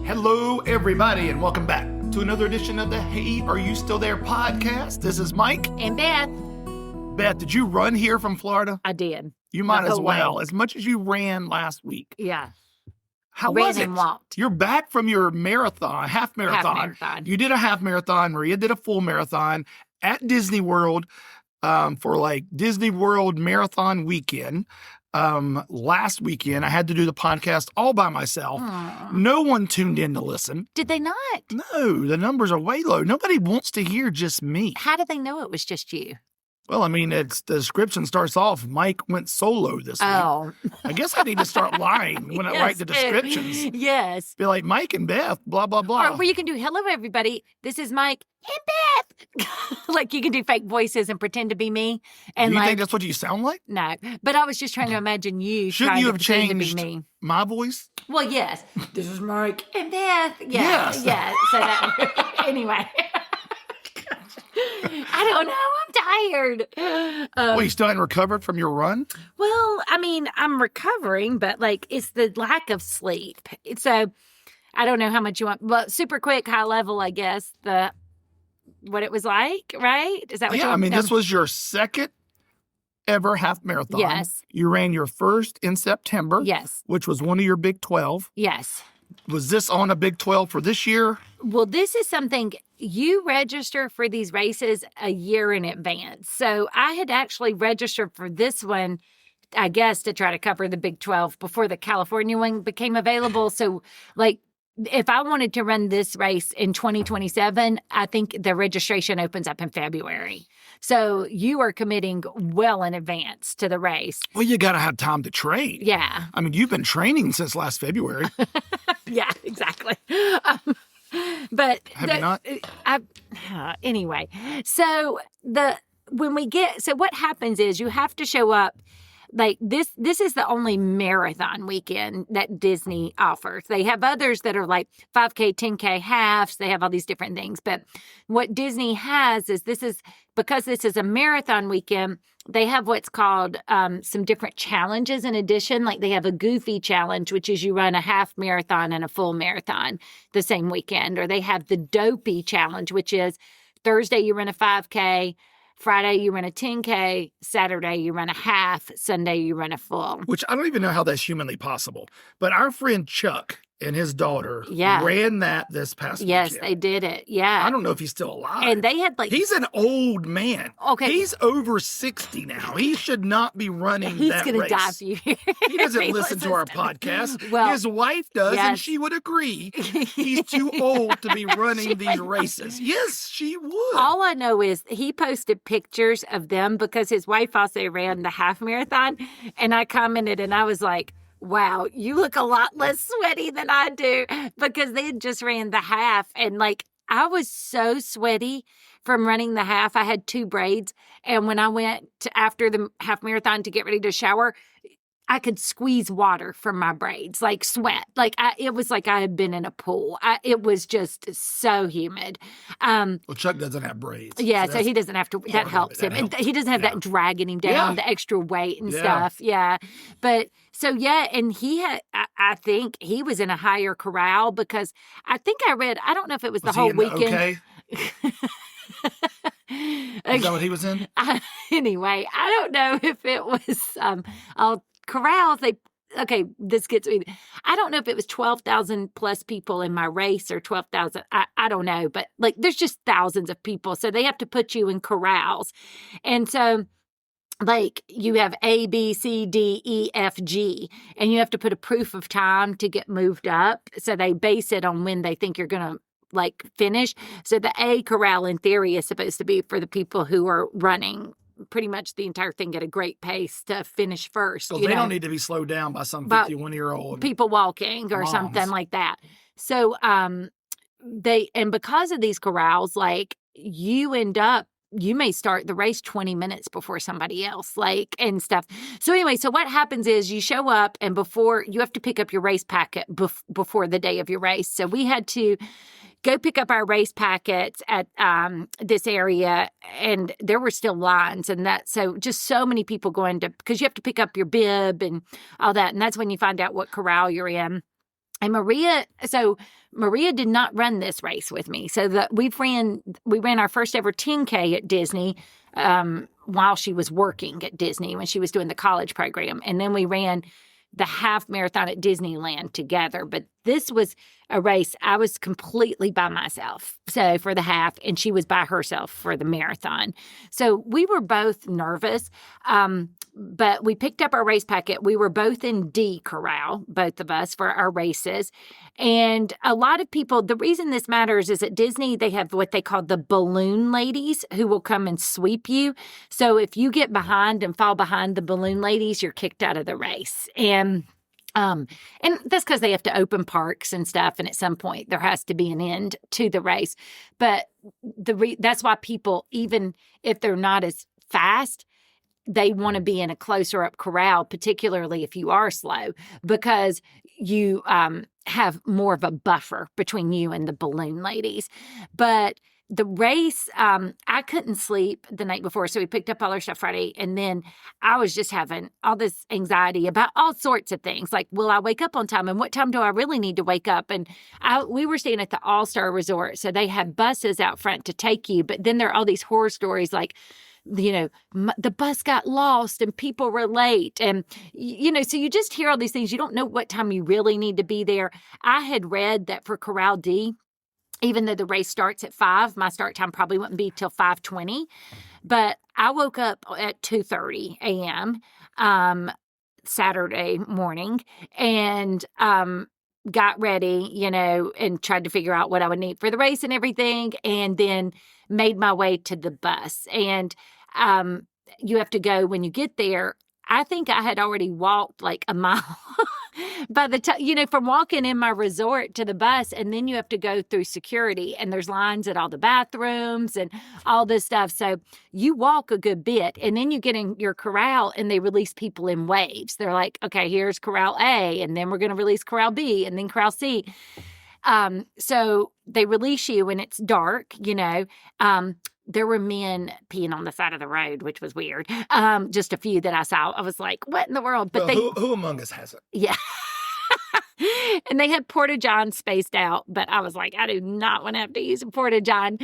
Hello, everybody, and welcome back to another edition of the Hey, Are You Still There podcast. This is Mike. And Beth. Beth, did you run here from Florida? I did. You might as well, way. as much as you ran last week. Yeah. How ran was it? and walked. You're back from your marathon, half marathon. Half marathon. You did a half marathon. Maria did a full marathon at Disney World for like Disney World marathon weekend. Last weekend, I had to do the podcast all by myself. No one tuned in to listen. Did they not? No, the numbers are way low. Nobody wants to hear just me. How did they know it was just you? Well, I mean, the description starts off, Mike went solo this week. Oh. I guess I need to start lying when I write the descriptions. Yes. Be like, Mike and Beth, blah, blah, blah. Or where you can do, hello, everybody. This is Mike and Beth. Like you can do fake voices and pretend to be me. And Do you think that's what you sound like? No. But I was just trying to imagine you Shouldn't trying you to have pretend to be changed me. my voice? Well, yes. This is Mike and Beth. Yeah. Yes. Yeah. So that, anyway. I don't know. I'm tired. Well, you still hadn't recovered from your run? Well, I mean, I'm recovering, but like it's the lack of sleep. So I don't know how much you want, but super quick, high level, I guess, what it was like, right? Is that what you want? I mean, this was your second ever half marathon. Yes. You ran your first in September. Yes. Which was one of your Big 12. Yes. Was this on a Big 12 for this year? Well, this is something you register for these races a year in advance. So I had actually registered for this one, I guess, to try to cover the Big 12 before the California one became available. So, like, if I wanted to run this race in 2027, I think the registration opens up in February. So you are committing well in advance to the race. Well, you got to have time to train. Yeah. I mean, you've been training since last February. Yeah, exactly. But have you not? Anyway, so what happens is you have to show up. Like this is the only marathon weekend that Disney offers. They have others that are like 5K, 10K halves. They have all these different things. But what Disney has is because this is a marathon weekend, they have what's called some different challenges in addition. Like they have a goofy challenge, which is you run a half marathon and a full marathon the same weekend. Or they have the dopey challenge, which is Thursday you run a 5K, Friday, you run a 10K. Saturday, you run a half. Sunday, you run a full. Which I don't even know how that's humanly possible. But our friend Chuck and his daughter ran that this past weekend. Yes, they did it. Yeah. I don't know if he's still alive. And they had like... He's an old man. Okay. He's over 60 now. He should not be running He's that gonna race. die for you. He doesn't listen to our podcast. Well, his wife does, yes. and she would agree. He's too old to be running these races. Yes, she would. All I know is he posted pictures of them because his wife also ran the half marathon. And I commented and I was like, wow, you look a lot less sweaty than I do, because they had just ran the half. And like, I was so sweaty from running the half. I had 2 braids. And when I went after the half marathon to get ready to shower, I could squeeze water from my braids, like sweat. Like it was like I had been in a pool. It was just so humid. Well, Chuck doesn't have braids. Yeah, so he doesn't have to. That helps him. Helps. He doesn't have that dragging him down, the extra weight and stuff. Yeah, but so and he had. I think he was in a higher corral because I think I read. I don't know if it was the whole weekend. Okay. Is that what he was in? Anyway, I don't know if it was corrals. This gets me. I don't know if it was 12,000 plus people in my race or 12,000. I don't know, but like there's just thousands of people, so they have to put you in corrals, and so. Like you have A, B, C, D, E, F, G, and you have to put a proof of time to get moved up. So they base it on when they think you're going to like finish. So the A corral in theory is supposed to be for the people who are running pretty much the entire thing at a great pace to finish first. So they don't need to be slowed down by some 51-year-old. People walking or something like that. So because of these corrals, like you may start the race 20 minutes before somebody else, like, and stuff. So anyway, so what happens is you show up and you have to pick up your race packet before the day of your race. So we had to go pick up our race packets at this area, and there were still lines so just so many people because you have to pick up your bib and all that. And that's when you find out what corral you're in. And Maria did not run this race with me. So we ran our first ever 10K at Disney while she was working at Disney when she was doing the college program. And then we ran the half marathon at Disneyland together. But this was a race I was completely by myself. So for the half, and she was by herself for the marathon. So we were both nervous. But we picked up our race packet. We were both in D corral, both of us, for our races. And a lot of people, the reason this matters is at Disney, they have what they call the balloon ladies who will come and sweep you. So if you get behind and fall behind the balloon ladies, you're kicked out of the race. And that's because they have to open parks and stuff. And at some point there has to be an end to the race. But that's why people, even if they're not as fast, they want to be in a closer up corral, particularly if you are slow, because you have more of a buffer between you and the balloon ladies. But the race, I couldn't sleep the night before. So we picked up all our stuff Friday. And then I was just having all this anxiety about all sorts of things. Like, will I wake up on time? And what time do I really need to wake up? And we were staying at the All-Star Resort. So they had buses out front to take you. But then there are all these horror stories like, the bus got lost and people were late. And, so you just hear all these things. You don't know what time you really need to be there. I had read that for Corral D, even though the race starts at 5, my start time probably wouldn't be till 5:20. But I woke up at 2:30 a.m. Saturday morning and got ready, and tried to figure out what I would need for the race and everything, and then made my way to the bus. And you have to go when you get there. I think I had already walked like a mile by the time, from walking in my resort to the bus. And then you have to go through security, and there's lines at all the bathrooms and all this stuff. So you walk a good bit, and then you get in your corral and they release people in waves. They're like, okay, here's Corral A, and then we're going to release Corral B, and then Corral C. So they release you when it's dark, there were men peeing on the side of the road, which was weird. Just a few that I saw. I was like, what in the world? But who among us hasn't? Yeah. And they had Porta-John spaced out, but I was like, I do not want to have to use a Porta-John.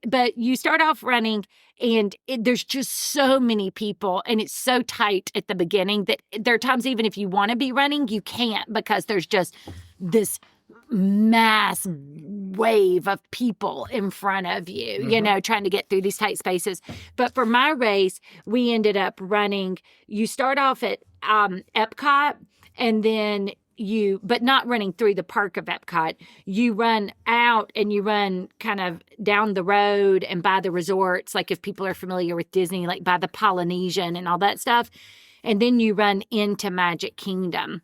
But you start off running, and there's just so many people, and it's so tight at the beginning that there are times even if you want to be running, you can't, because there's just this mass wave of people in front of you, trying to get through these tight spaces. But for my race, we ended up running, you start off at Epcot, and then but not running through the park of Epcot. You run out and you run kind of down the road and by the resorts, like if people are familiar with Disney, like by the Polynesian and all that stuff. And then you run into Magic Kingdom.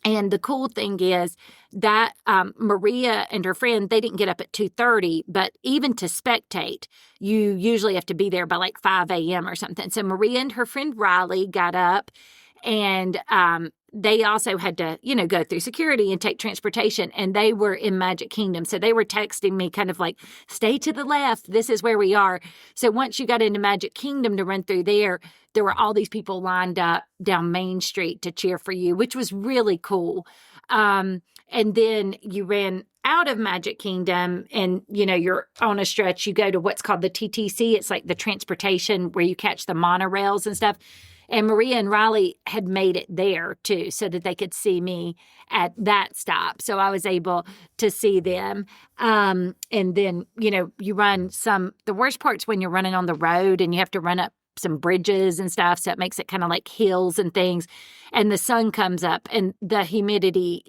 And the cool thing is that Maria and her friend, they didn't get up at 2:30, but even to spectate, you usually have to be there by like 5 a.m. or something. So Maria and her friend Riley got up, and they also had to, go through security and take transportation, and they were in Magic Kingdom. So they were texting me kind of like, stay to the left. This is where we are. So once you got into Magic Kingdom to run through there were all these people lined up down Main Street to cheer for you, which was really cool. And then you ran out of Magic Kingdom and, you're on a stretch. You go to what's called the TTC. It's like the transportation where you catch the monorails and stuff. And Maria and Riley had made it there too, so that they could see me at that stop. So I was able to see them. And then, you run the worst part's when you're running on the road and you have to run up some bridges and stuff. So it makes it kind of like hills and things. And the sun comes up and the humidity,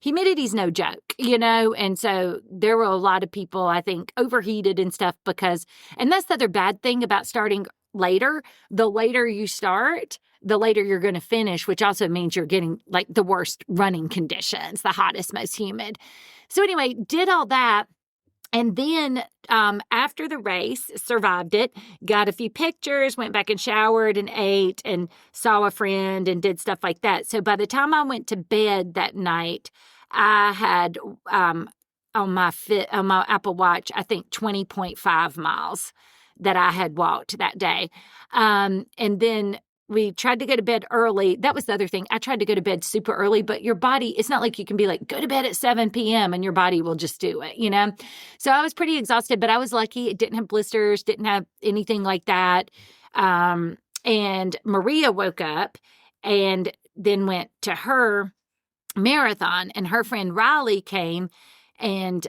humidity's no joke, and so there were a lot of people, I think, overheated and stuff and that's the other bad thing about starting later. The later you start, the later you're going to finish, which also means you're getting like the worst running conditions, the hottest, most humid. So anyway, did all that. And then after the race, survived it, got a few pictures, went back and showered and ate and saw a friend and did stuff like that. So by the time I went to bed that night, I had on my Apple Watch, I think 20.5 miles that I had walked that day. And then we tried to go to bed early. That was the other thing. I tried to go to bed super early, but your body, it's not like you can be like, go to bed at 7 p.m. and your body will just do it, you know? So I was pretty exhausted, but I was lucky. It didn't have blisters, didn't have anything like that. And Maria woke up and then went to her marathon, and her friend Riley came, and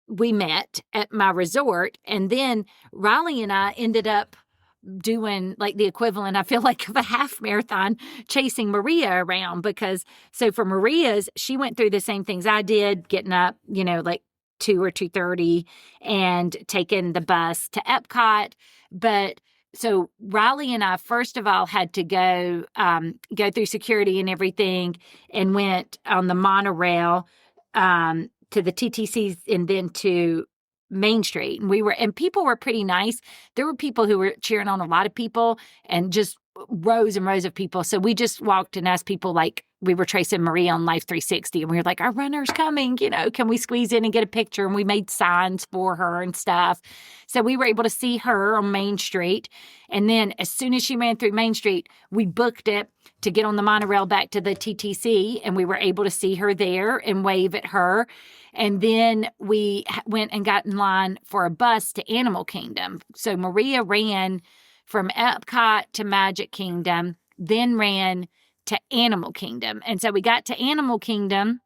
we met at my resort. And then Riley and I ended up doing like the equivalent, I feel like, of a half marathon, chasing Maria around, because so for Maria's, she went through the same things I did, getting up, like 2 or 2:30 and taking the bus to Epcot. But so Riley and I, first of all, had to go through security and everything, and went on the monorail to the TTCs and then to Main Street. And people were pretty nice. There were people who were cheering on a lot of people, and just rows and rows of people. So we just walked and asked people, like, we were tracing Maria on Life 360, and we were like, our runner's coming, can we squeeze in and get a picture? And we made signs for her and stuff. So we were able to see her on Main Street. And then as soon as she ran through Main Street, we booked it to get on the monorail back to the TTC, and we were able to see her there and wave at her. And then we went and got in line for a bus to Animal Kingdom. So Maria ran from Epcot to Magic Kingdom, then ran to Animal Kingdom. And so we got to Animal Kingdom,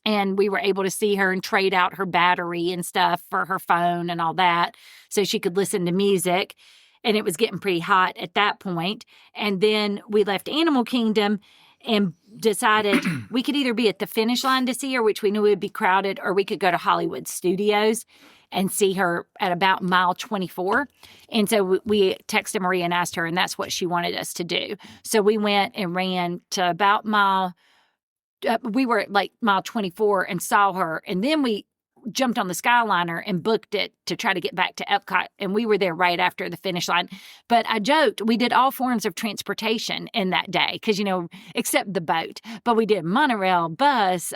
and we were able to see her and trade out her battery and stuff for her phone and all that, so she could listen to music. And it was getting pretty hot at that point. And then we left Animal Kingdom and decided we could either be at the finish line to see her, which we knew would be crowded, or we could go to Hollywood Studios and see her at about mile 24. And so we texted Maria and asked her, and that's what she wanted us to do. So we went and ran to about we were at like mile 24 and saw her. And then we jumped on the Skyliner and booked it to try to get back to Epcot. And we were there right after the finish line. But I joked, we did all forms of transportation in that day, because, except the boat. But we did monorail, bus,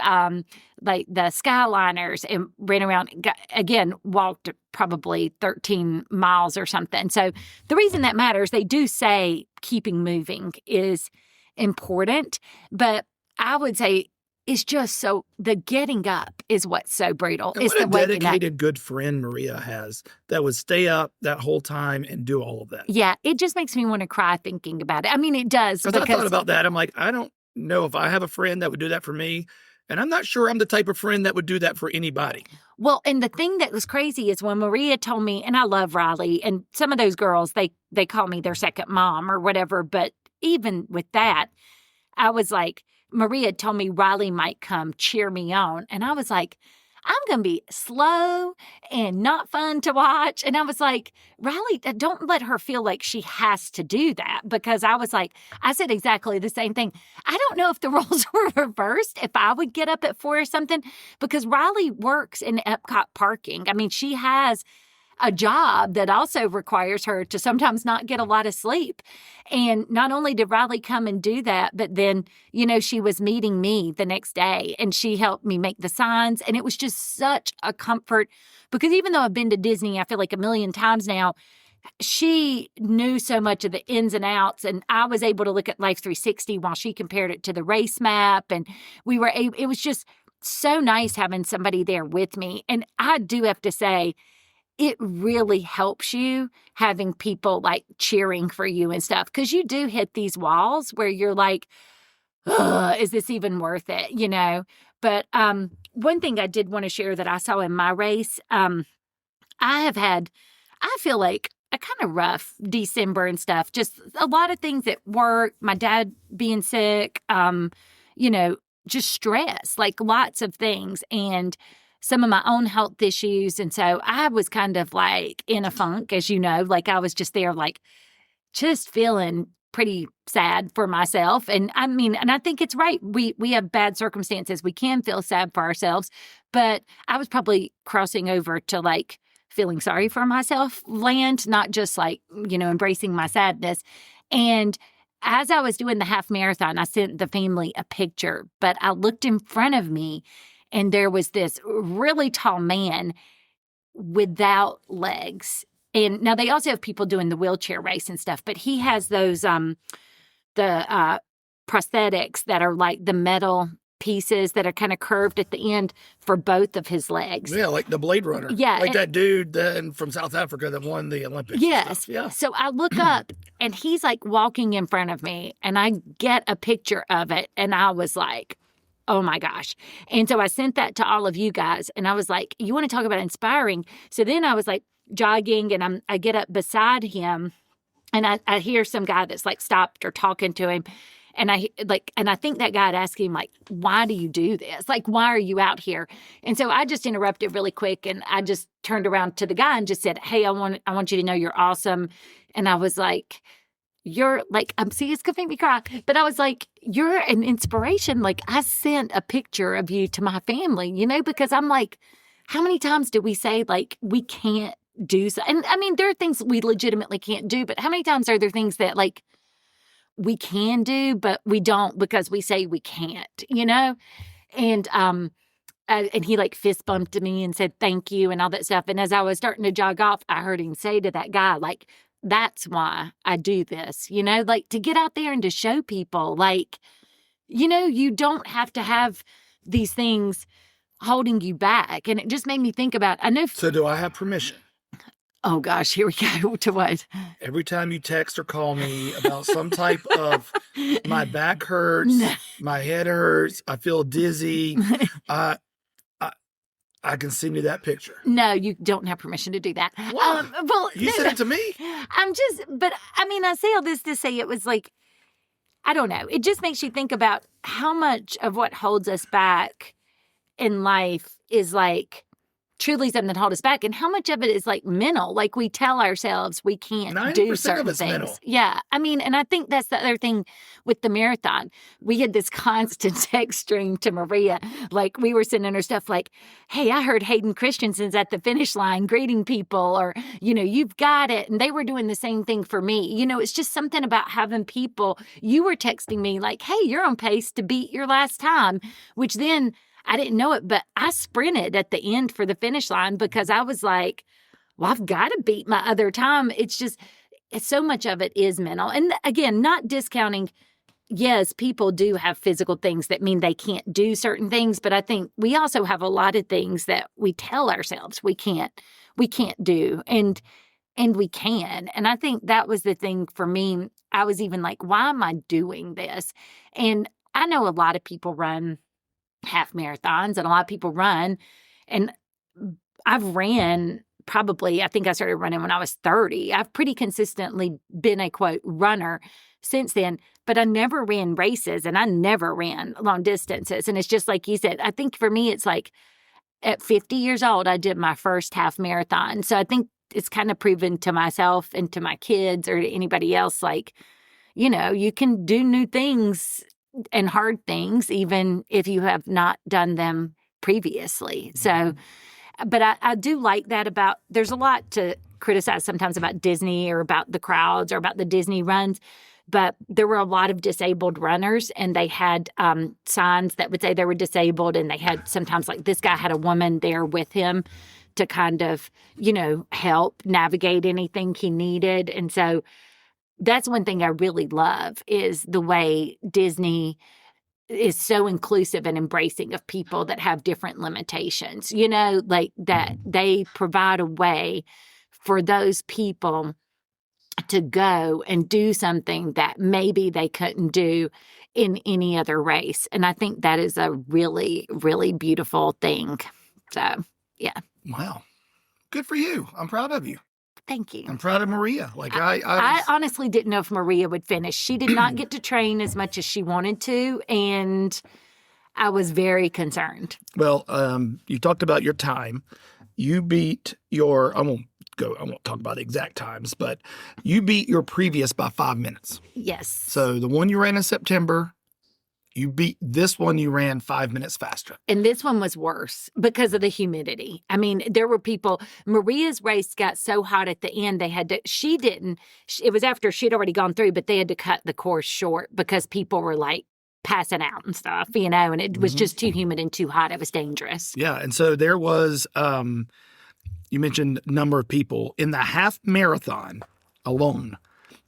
like the Skyliners, and ran around, again, walked probably 13 miles or something. So the reason that matters, they do say keeping moving is important. But I would say it's just so, the getting up is what's so brutal. And it's what the a dedicated, good friend Maria has that would stay up that whole time and do all of that. Yeah, it just makes me want to cry thinking about it. I mean, it does. Because I thought about that. I'm like, I don't know if I have a friend that would do that for me. And I'm not sure I'm the type of friend that would do that for anybody. Well, and the thing that was crazy is when Maria told me, and I love Riley, and some of those girls, they call me their second mom or whatever. But even with that, I was like, Maria told me Riley might come cheer me on. And I was like, I'm going to be slow and not fun to watch. And I was like, Riley, don't let her feel like she has to do that. Because I was like, I said exactly the same thing. I don't know if the roles were reversed, if I would get up at 4 or something, because Riley works in Epcot parking. I mean, she has a job that also requires her to sometimes not get a lot of sleep. And not only did Riley come and do that, but then, she was meeting me the next day, and she helped me make the signs. And it was just such a comfort, because even though I've been to Disney, I feel like a million times now, she knew so much of the ins and outs, and I was able to look at Life 360 while she compared it to the race map. And it was just so nice having somebody there with me. And I do have to say, it really helps you having people like cheering for you and stuff, because you do hit these walls where you're like, is this even worth it? But one thing I did want to share that I saw in my race, I feel like a kind of rough December and stuff, just a lot of things at work, my dad being sick, just stress, like lots of things. And some of my own health issues. And so I was kind of like in a funk, as you know, like I was just there, like just feeling pretty sad for myself. And I mean, and I think it's right. We have bad circumstances. We can feel sad for ourselves, but I was probably crossing over to like feeling sorry for myself land, not just like, embracing my sadness. And as I was doing the half marathon, I sent the family a picture, but I looked in front of me, and there was this really tall man without legs. And now they also have people doing the wheelchair race and stuff, but he has those prosthetics that are like the metal pieces that are kind of curved at the end for both of his legs. Yeah, like the Blade Runner. Yeah. Like that dude from South Africa that won the Olympics. Yes. Yeah. So I look up and he's like walking in front of me and I get a picture of it and I was like, oh my gosh. And so I sent that to all of you guys and I was like, you want to talk about inspiring? So then I was like jogging and I get up beside him and I hear some guy that's like stopped or talking to him. And I think that guy had asked him, like, why do you do this? Like, why are you out here? And so I just interrupted really quick. And I just turned around to the guy and just said, hey, I want you to know you're awesome. And I was like, you're like, see, it's going to make me cry. But I was like, you're an inspiration. Like, I sent a picture of you to my family, because I'm like, how many times do we say, like, we can't do so? And I mean, there are things we legitimately can't do. But how many times are there things that, like, we can do, but we don't because we say we can't, And he like fist bumped me and said thank you and all that stuff. And as I was starting to jog off, I heard him say to that guy, like, that's why I do this, like to get out there and to show people, like, you don't have to have these things holding you back. And it just made me think about, I know. So do I have permission? Oh gosh, here we go. To what? Every time you text or call me about some type of my back hurts, my head hurts, I feel dizzy, I can send you that picture. No, you don't have permission to do that. Why? Well, you sent it to me. But I mean, I say all this to say it was like, I don't know. It just makes you think about how much of what holds us back in life is like truly something that holds us back, and how much of it is like mental. Like we tell ourselves we can't do certain things. Mental. Yeah. I mean, and I think that's the other thing with the marathon. We had this constant text stream to Maria. Like we were sending her stuff like, hey, I heard Hayden Christensen's at the finish line greeting people, or, you've got it. And they were doing the same thing for me. It's just something about having people. You were texting me like, hey, you're on pace to beat your last time, which then I didn't know it, but I sprinted at the end for the finish line because I was like, well, I've got to beat my other time. It's so much of it is mental. And again, not discounting, yes, people do have physical things that mean they can't do certain things, but I think we also have a lot of things that we tell ourselves we can't do, and we can. And I think that was the thing for me. I was even like, why am I doing this? And I know a lot of people run half marathons and a lot of people run, and I've ran probably, I think I started running when I was 30. I've pretty consistently been a quote runner since then, but I never ran races and I never ran long distances. And it's just like you said, I think for me, it's like at 50 years old, I did my first half marathon. So I think it's kind of proven to myself and to my kids or to anybody else, like, you can do new things and hard things, even if you have not done them previously. So, but I do like that about, there's a lot to criticize sometimes about Disney or about the crowds or about the Disney runs, but there were a lot of disabled runners and they had signs that would say they were disabled, and they had sometimes, like this guy had a woman there with him to kind of, help navigate anything he needed. And so that's one thing I really love is the way Disney is so inclusive and embracing of people that have different limitations, like that they provide a way for those people to go and do something that maybe they couldn't do in any other race. And I think that is a really, really beautiful thing. So, yeah. Wow. Good for you. I'm proud of you. Thank you. I'm proud of Maria. Like I honestly didn't know if Maria would finish. She did not get to train as much as she wanted to, and I was very concerned. Well, you talked about your time. You beat your, I won't talk about the exact times, but you beat your previous by 5 minutes. Yes. So the one you ran in September, you beat this one, you ran 5 minutes faster. And this one was worse because of the humidity. I mean, there were people, Maria's race got so hot at the end, it was after she'd already gone through, but they had to cut the course short because people were like passing out and stuff, and it was just too humid and too hot. It was dangerous. Yeah. And so there was, you mentioned number of people in the half marathon alone.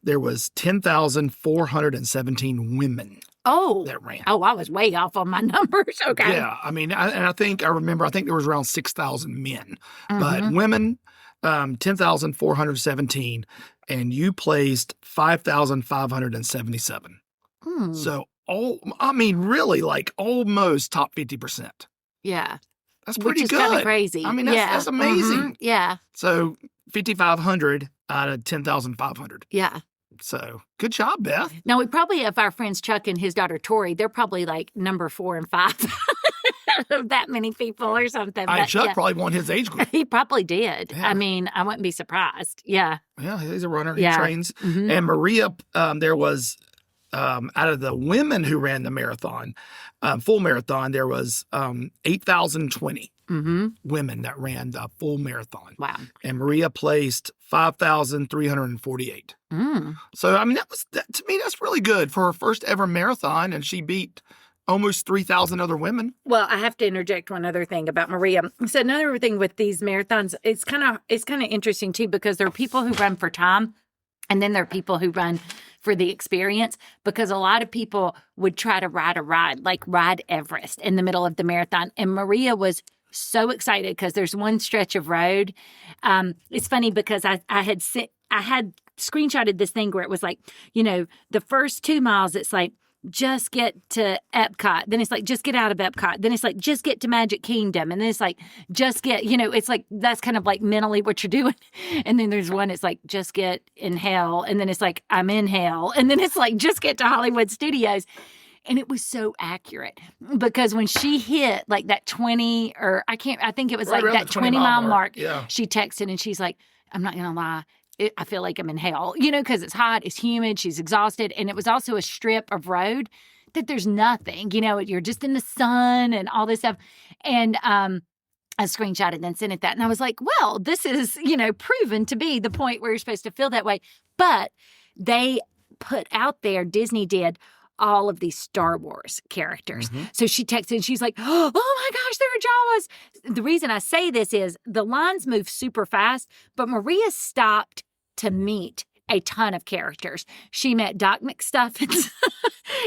there was 10,417 women Oh. that ran. Oh, I was way off on my numbers. Okay. Yeah, I mean, I think there was around 6,000 men, but Mhm. women, 10,417, and you placed 5,577. Hmm. So really, like almost top 50%. Yeah. That's Which pretty is good. kind of crazy. I mean, yeah. that's amazing. Mhm. Yeah. So 5,500 out of 10,500. Yeah. So good job, Beth. Now, we probably have our friends Chuck and his daughter Tori. They're probably like number 4 and 5 of that many people or something. But, Chuck yeah. probably won his age group. He probably did. Yeah. I mean, I wouldn't be surprised. Yeah. Yeah, he's a runner. He Yeah. trains. Mhm. And Maria, there was out of the women who ran the marathon, full marathon, there was 8,020 Mhm. women that ran the full marathon. Wow. And Maria placed 5,348. Mm. So, I mean, to me, that's really good for her first ever marathon. And she beat almost 3,000 other women. Well, I have to interject one other thing about Maria. So another thing with these marathons, it's kind of interesting too, because there are people who run for time, and then there are people who run for the experience, because a lot of people would try to ride Everest in the middle of the marathon. And Maria was so excited because there's one stretch of road. It's funny because I had screenshotted this thing where it was like, the first 2 miles, it's like, just get to Epcot. Then it's like, just get out of Epcot. Then it's like, just get to Magic Kingdom. And then it's like, just get, it's like, that's kind of like mentally what you're doing. And then there's one, it's like, just get in hell. And then it's like, I'm in hell. And then it's like, just get to Hollywood Studios. And it was so accurate because when she hit like that 20 or I think it was Right like around that the 20 mile mark, yeah. she texted and she's like, I'm not going to lie. I feel like I'm in hell, because it's hot, it's humid, she's exhausted. And it was also a strip of road that there's nothing, you're just in the sun and all this stuff. And I screenshotted and then sent it that. And I was like, well, this is, proven to be the point where you're supposed to feel that way. But they put out there, Disney did, all of these Star Wars characters. Mm-hmm. So she texted and she's like, oh my gosh, there are Jawas. The reason I say this is the lines move super fast, but Maria stopped to meet a ton of characters. She met Doc McStuffins.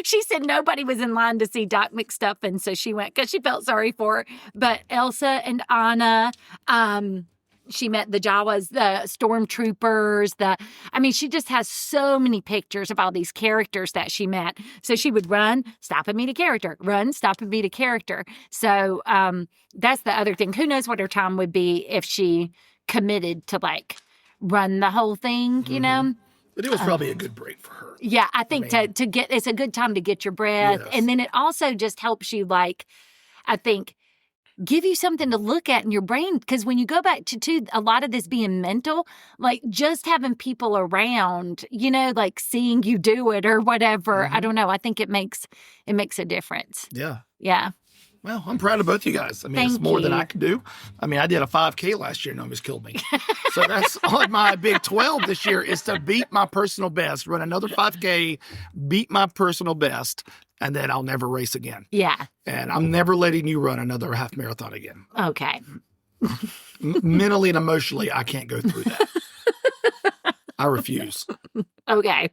She said nobody was in line to see Doc McStuffins, so she went because she felt sorry for her. But Elsa and Anna, she met the Jawas, the stormtroopers, she just has so many pictures of all these characters that she met. So she would run, stop and meet a character, run, stop and meet a character. So that's the other thing. Who knows what her time would be if she committed to run the whole thing, But it was probably a good break for her. Yeah, I think to get, it's a good time to get your breath. Yes. And then it also just helps you, I think, give you something to look at in your brain. Because when you go back to a lot of this being mental, just having people around, seeing you do it or whatever, I don't know. I think it makes a difference. Yeah. Yeah. Well, I'm proud of both you guys. It's more than I could do. I did a 5K last year and almost killed me. So that's on my big 12 this year is to beat my personal best, run another 5K, beat my personal best, and then I'll never race again. Yeah. And I'm never letting you run another half marathon again. Okay. Mentally and emotionally, I can't go through that. I refuse. Okay.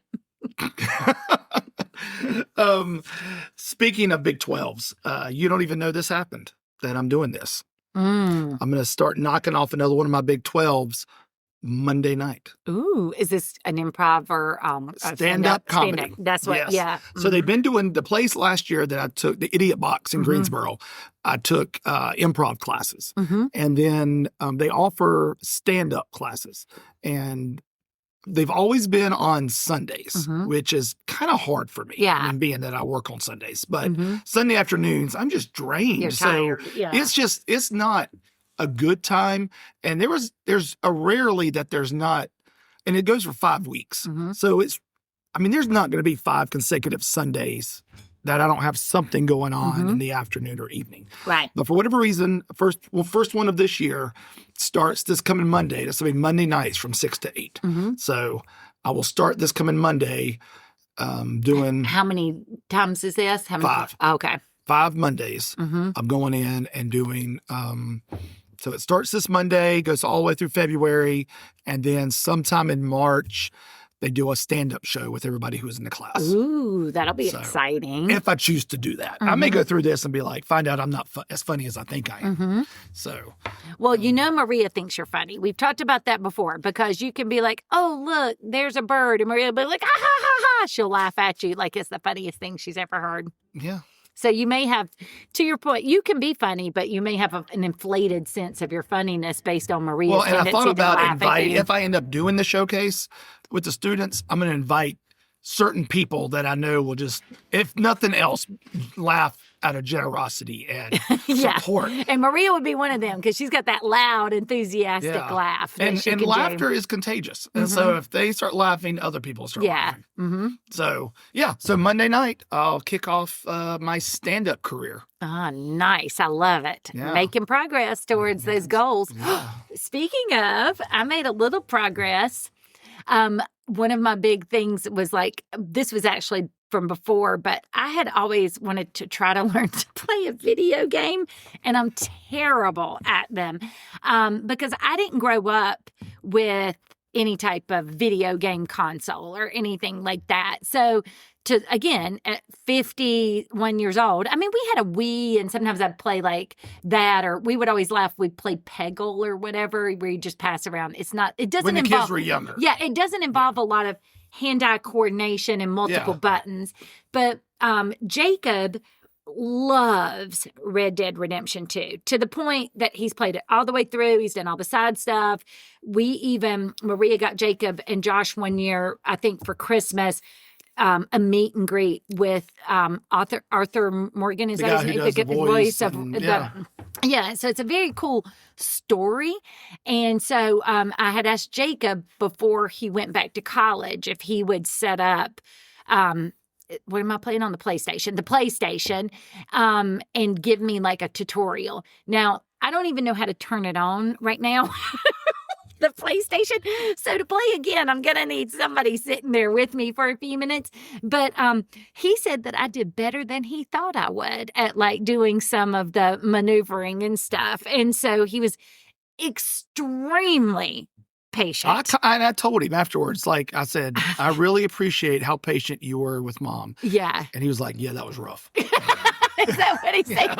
Speaking of Big 12s, you don't even know this happened, that I'm doing this. Mm. I'm going to start knocking off another one of my Big 12s Monday night. Ooh, is this an improv or stand-up comedy? Stand-up. That's what, yes. Yeah. So they've been doing the place last year that I took, the Idiot Box in Greensboro. I took improv classes. And then they offer stand-up classes. And they've always been on Sundays, which is kind of hard for me. Yeah. Being that I work on Sundays. But Sunday afternoons, I'm just drained. You're tired. Yeah. It's not a good time. And there's a rarely that there's not, and it goes for 5 weeks. So there's not going to be 5 consecutive Sundays that I don't have something going on in the afternoon or evening. Right. But for whatever reason, first one of this year starts this coming Monday. This will be Monday nights from 6 to 8. So I will start this coming Monday doing... How many times is this? 5. Okay. 5 Mondays. I'm going in and doing... so it starts this Monday, goes all the way through February, and then sometime in March, they do a stand-up show with everybody who was in the class. Ooh, that'll be So, exciting. If I choose to do that. I may go through this and be like, find out I'm not as funny as I think I am. So. Well, Maria thinks you're funny. We've talked about that before because you can be like, oh, look, there's a bird. And Maria will be like, ha, ha, ha, ha. She'll laugh at you like it's the funniest thing she's ever heard. Yeah. So you may have, to your point, you can be funny, but you may have an inflated sense of your funniness based on Maria's Well, and I thought about inviting, you. if I end up doing the showcase with the students, I'm going to invite certain people that I know will just, if nothing else, laugh out of generosity and support. And Maria would be one of them because she's got that loud, enthusiastic laugh. And laughter is contagious. And so if they start laughing, other people start laughing. So, So Monday night, I'll kick off my stand-up career. Ah, nice. I love it. Yeah. Making progress towards those goals. Yeah. Speaking of, I made a little progress. One of my big things was like, this was actually from before, but I had always wanted to try to learn to play a video game, and I'm terrible at them because I didn't grow up with any type of video game console or anything like that. So at 51 years old, I mean, we had a Wii, and sometimes I'd play like that, or we would always laugh. We'd play Peggle or whatever, where you just pass around. It doesn't when the involve, kids were younger. Yeah, it doesn't involve a lot of hand-eye coordination and multiple buttons. But Jacob loves Red Dead Redemption 2 to the point that he's played it all the way through. He's done all the side stuff. Maria got Jacob and Josh one year, I think for Christmas, a meet and greet with Arthur Morgan. Is the that guy his who name? does the voice of so it's a very cool story. And so I had asked Jacob before he went back to college if he would set up what am I playing on the PlayStation? The PlayStation, and give me like a tutorial. Now, I don't even know how to turn it on right now. The PlayStation. So to play again, I'm going to need somebody sitting there with me for a few minutes. But he said that I did better than he thought I would at like doing some of the maneuvering and stuff. And so he was extremely patient. I told him afterwards, like I said, I really appreciate how patient you were with Mom. Yeah. And he was like, yeah, that was rough. Is that what he said?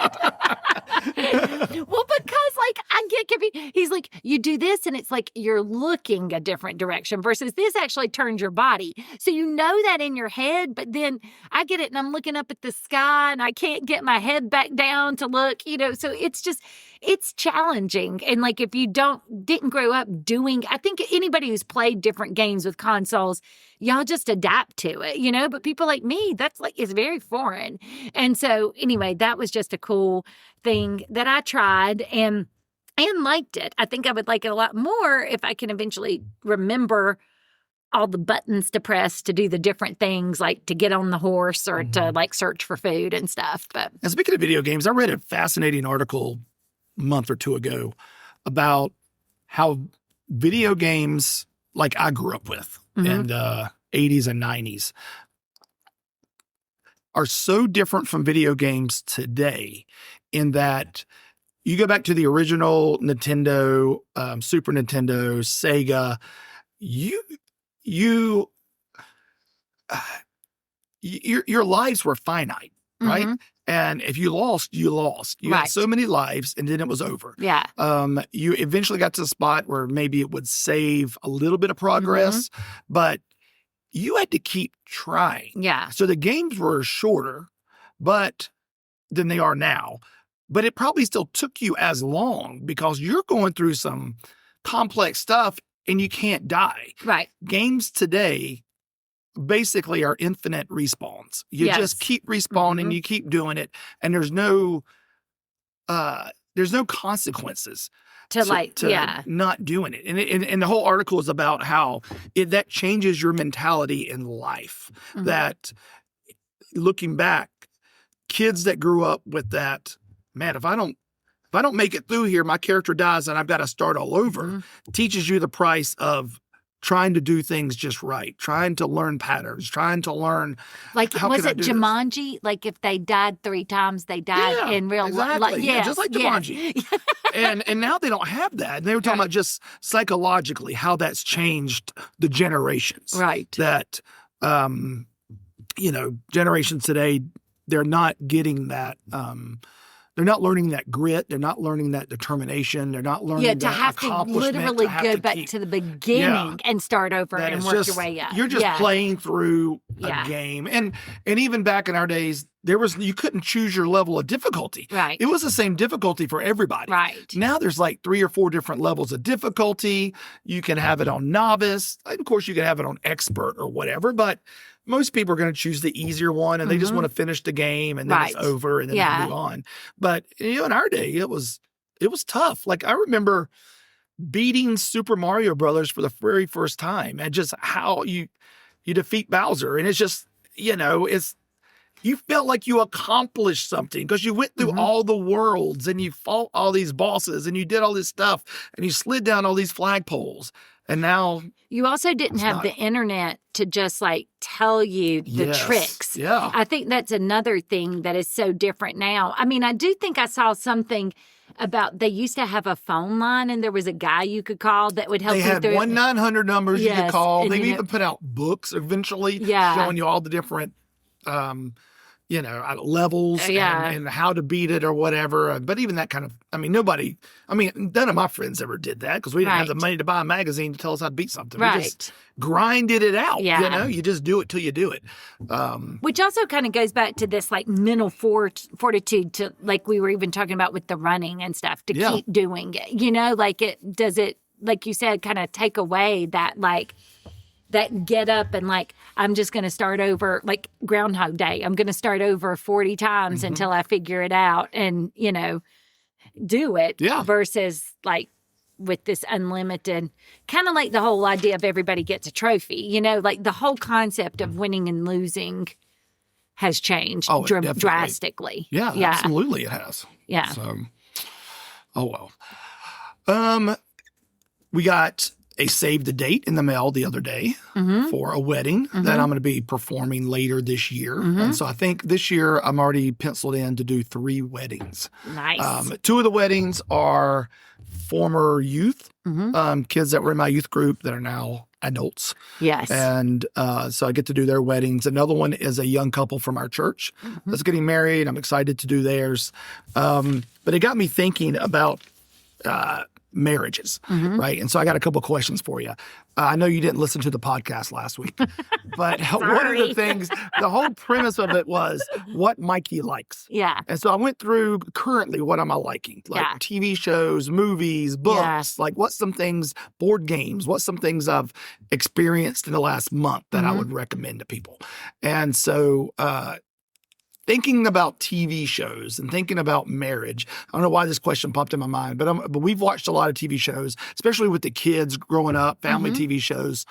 Well, because like I get confused. He's like, you do this and it's like you're looking a different direction versus this actually turns your body. So you know that in your head, but then I get it and I'm looking up at the sky and I can't get my head back down to look, so it's challenging. And like if you didn't grow up doing, I think anybody who's played different games with consoles, y'all just adapt to it, but people like me, that's like, it's very foreign. And so anyway, that was just a cool thing that I tried and liked it. I think I would like it a lot more if I can eventually remember all the buttons to press to do the different things, like to get on the horse or to like search for food and stuff. But and speaking of video games, I read a fascinating article a month or two ago about how video games like I grew up with in the 80s and 90s are so different from video games today in that you go back to the original Nintendo, Super Nintendo, Sega, your lives were finite, right? And if you lost, you lost. You had so many lives, and then it was over. Yeah. You eventually got to the spot where maybe it would save a little bit of progress, but you had to keep trying. Yeah. So the games were shorter, than they are now. But it probably still took you as long because you're going through some complex stuff and you can't die. Right. Games today basically are infinite respawns. You just keep respawning, you keep doing it, and there's no consequences to not doing it. And the whole article is about how that changes your mentality in life. That looking back, kids that grew up with that, man, if I don't make it through here, my character dies and I've got to start all over. Teaches you the price of trying to do things just right, trying to learn patterns, trying to learn Like, how was can I it do this? Jumanji? Like, if they died 3 times, they died in real life. Exactly. Like, Yeah, just like Jumanji. And now they don't have that. And they were talking about just psychologically how that's changed the generations. Right. That, generations today, they're not getting that. They're not learning that grit. They're not learning that determination. They're not learning to that have to accomplishment. literally to have go to back keep, to the beginning and start over that and it's work just, your way up. You're just playing through a game. And even back in our days, you couldn't choose your level of difficulty. Right. It was the same difficulty for everybody. Right. Now there's like 3 or 4 different levels of difficulty. You can have it on novice. Of course, you can have it on expert or whatever, but most people are going to choose the easier one, and they just want to finish the game, and then it's over, and then they move on. But in our day, it was tough. Like, I remember beating Super Mario Brothers for the very first time, and just how you defeat Bowser, and it's just you felt like you accomplished something because you went through all the worlds, and you fought all these bosses, and you did all this stuff, and you slid down all these flagpoles. And now you also didn't have the internet to just like tell you the tricks. Yeah. I think that's another thing that is so different now. I mean, I do think I saw something about they used to have a phone line, and there was a guy you could call that would help you through. They had 1-900 numbers you could call. They even put out books eventually showing you all the different levels and how to beat it or whatever. But even that kind of, none of my friends ever did that because we didn't have the money to buy a magazine to tell us how to beat something. Right. We just grinded it out. You just do it till you do it. Which also kind of goes back to this like mental fortitude to like we were even talking about with the running and stuff to keep doing it. Like you said, kind of take away that like that get up and like, I'm just going to start over like Groundhog Day. I'm going to start over 40 times until I figure it out and, do it versus like with this unlimited, kind of like the whole idea of everybody gets a trophy, like the whole concept of winning and losing has changed drastically. Yeah, absolutely it has. Yeah. So, we got a save the date in the mail the other day for a wedding that I'm going to be performing later this year. And so I think this year I'm already penciled in to do 3 weddings. Nice. 2 of the weddings are former youth, kids that were in my youth group that are now adults. Yes. And so I get to do their weddings. Another one is a young couple from our church that's getting married. I'm excited to do theirs. But it got me thinking about marriages, right? And so I got a couple questions for you. I know you didn't listen to the podcast last week, but one of the things, the whole premise of it was what Mikey likes. Yeah. And so I went through currently what am I liking? Like TV shows, movies, books, like what's some things, board games, what's some things I've experienced in the last month that I would recommend to people. And so thinking about TV shows and thinking about marriage, I don't know why this question popped in my mind, but we've watched a lot of TV shows, especially with the kids growing up, family TV shows.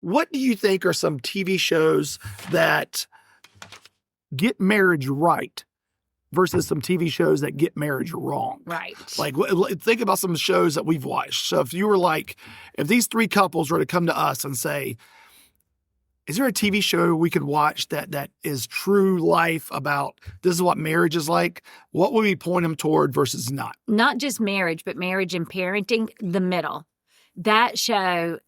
What do you think are some TV shows that get marriage right versus some TV shows that get marriage wrong? Right. Like, think about some shows that we've watched. So if you were like, if these 3 couples were to come to us and say, is there a TV show we could watch that is true life about this is what marriage is like? What would we point them toward versus not? Not just marriage, but marriage and parenting, The Middle. That show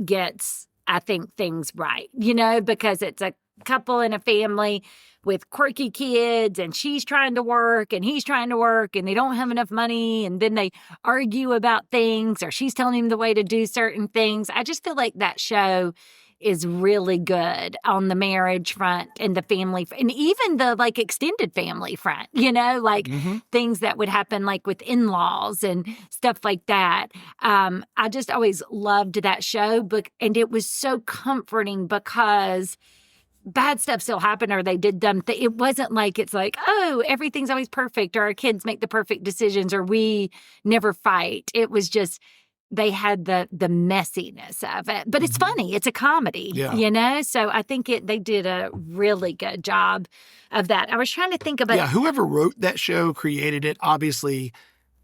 gets, I think, things right, because it's a couple and a family with quirky kids and she's trying to work and he's trying to work and they don't have enough money and then they argue about things or she's telling him the way to do certain things. I just feel like that show is really good on the marriage front and the family and even the like extended family front, things that would happen like with in-laws and stuff like that. I just always loved that show, and it was so comforting because bad stuff still happened or they did dumb things. It wasn't like it's like, oh, everything's always perfect or our kids make the perfect decisions or we never fight. It was just they had the messiness of it. But it's funny. It's a comedy, So I think they did a really good job of that. I was trying to think about... Yeah, whoever wrote that show, created it, obviously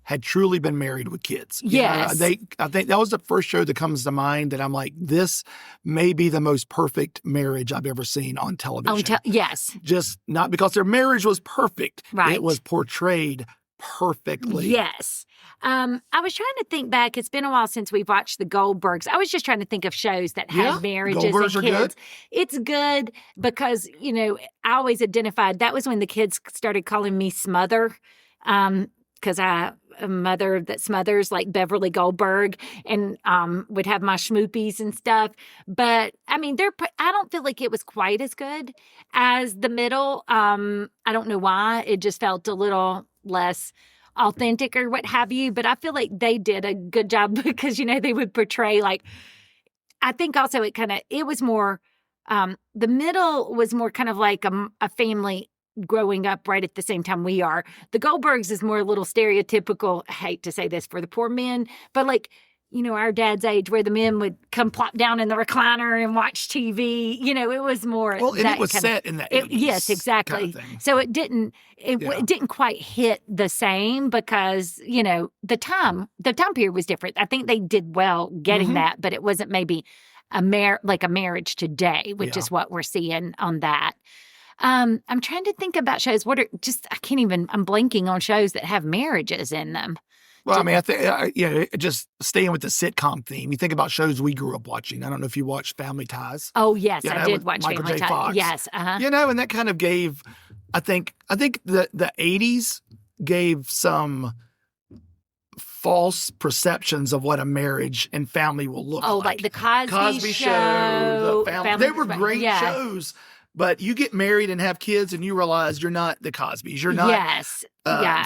had truly been married with kids. You know, Yes. I think that was the first show that comes to mind that I'm like, this may be the most perfect marriage I've ever seen on television. Yes. Just not because their marriage was perfect. Right. It was portrayed perfectly. Yes. I was trying to think back. It's been a while since we've watched the Goldbergs. I was just trying to think of shows that had marriages Goldbergs and are kids. good. It's good because, you know, I always identified that was when the kids started calling me Smother. Because I a mother that smothers like Beverly Goldberg and would have my schmoopies and stuff. But I mean, I don't feel like it was quite as good as The Middle. I don't know why. It just felt a little less authentic or what have you. But I feel like they did a good job because, you know, they would portray like, I think also it was more, The Middle was more kind of like a family growing up right at the same time we are. The Goldbergs is more a little stereotypical, I hate to say this for the poor men, but like, you know, our dad's age where the men would come plop down in the recliner and watch TV. You know, it was more. Well, and it was set in the 80s. Yes, exactly. Kind of thing. So it didn't quite hit the same because, you know, the time period was different. I think they did well getting that, but it wasn't maybe a marriage today, which is what we're seeing on that. I'm trying to think about shows. I'm blanking on shows that have marriages in them. Well, I mean, I think, just staying with the sitcom theme, you think about shows we grew up watching. I don't know if you watched Family Ties. Oh, yes, I did with watch Michael Family J. Ties. Fox. Yes, You know, and that kind of gave, I think the 80s gave some false perceptions of what a marriage and family will look like. Oh, like the Cosby Show, the family. They were great yeah. shows. But you get married and have kids and you realize you're not the Cosbys. You're not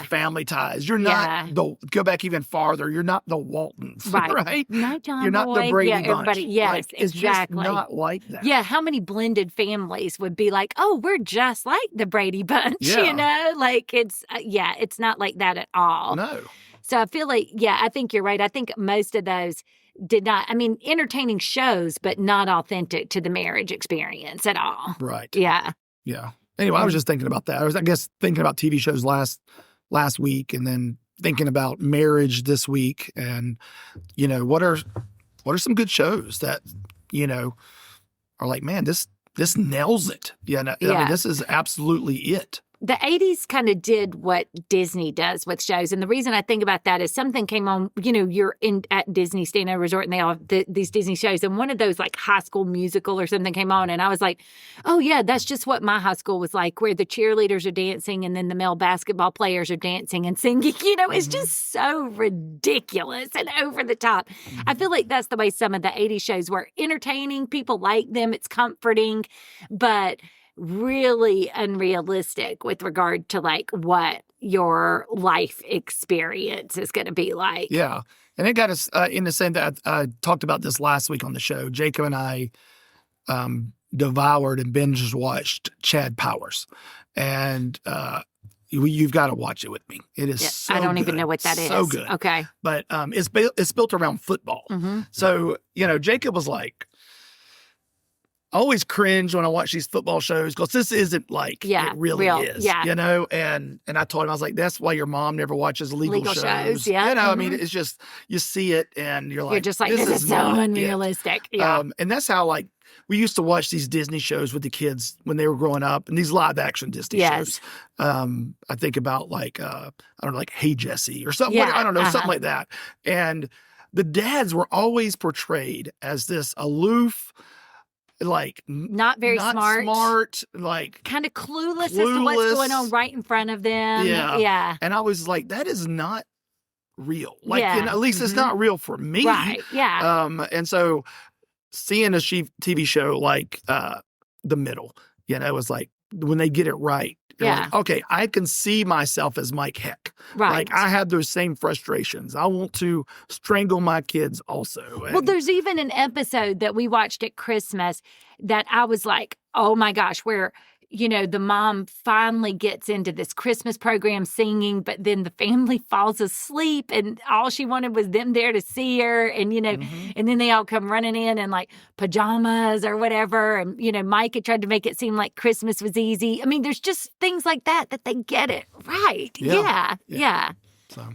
Family Ties. You're not go back even farther. You're not the Waltons, right? Not John You're not the Brady Bunch. Everybody, yes, like, it's exactly. just not like that. Yeah, how many blended families would be like, oh, we're just like the Brady Bunch, you know? Like it's not like that at all. No. So I feel like, I think you're right. I think most of those entertaining shows, but not authentic to the marriage experience at all. Right. Yeah. Yeah. Anyway, I was just thinking about that. I was, thinking about TV shows last week and then thinking about marriage this week. And, you know, what are some good shows that, you know, are like, man, this nails it. I mean, this is absolutely it. The 80s kind of did what Disney does with shows. And the reason I think about that is something came on, you know, you're at Disney, staying at a resort, and they all have these Disney shows. And one of those, like High School Musical or something, came on. And I was like, oh, yeah, that's just what my high school was like, where the cheerleaders are dancing and then the male basketball players are dancing and singing. You know, it's just so ridiculous and over the top. I feel like that's the way some of the 80s shows were. Entertaining, people like them, it's comforting, but really unrealistic with regard to like what your life experience is going to be like. Yeah. And it got us in the same that I talked about this last week on the show. Jacob and I devoured and binge watched Chad Powers. And you've got to watch it with me. It is so I don't good. even know what that is. So good. Okay. But it's built around football. Mm-hmm. So, you know, Jacob was like, I always cringe when I watch these football shows because this isn't like it really is, you know? And I told him, I was like, that's why your mom never watches legal shows. Yeah. You know, I mean, it's just, you see it and you're just like, this is so unrealistic. Yeah. And that's how like, we used to watch these Disney shows with the kids when they were growing up and these live action Disney shows. I think about like, I don't know, like Hey Jesse or something. I don't know, something like that. And the dads were always portrayed as this aloof, like not very smart, like kind of clueless as to what's going on right in front of them. Yeah. And I was like, that is not real. Like, you know, at least it's not real for me. Right. Yeah. And so seeing a TV show like The Middle, you know, it was like when they get it right. Like, okay, I can see myself as Mike Heck. Right. Like I have those same frustrations. I want to strangle my kids also. Well, there's even an episode that we watched at Christmas that I was like, oh my gosh, where, you know, the mom finally gets into this Christmas program singing, but then the family falls asleep and all she wanted was them there to see her. And, you know, and then they all come running in like pajamas or whatever. And, you know, Mike had tried to make it seem like Christmas was easy. I mean, there's just things like that they get it right. Yeah. So,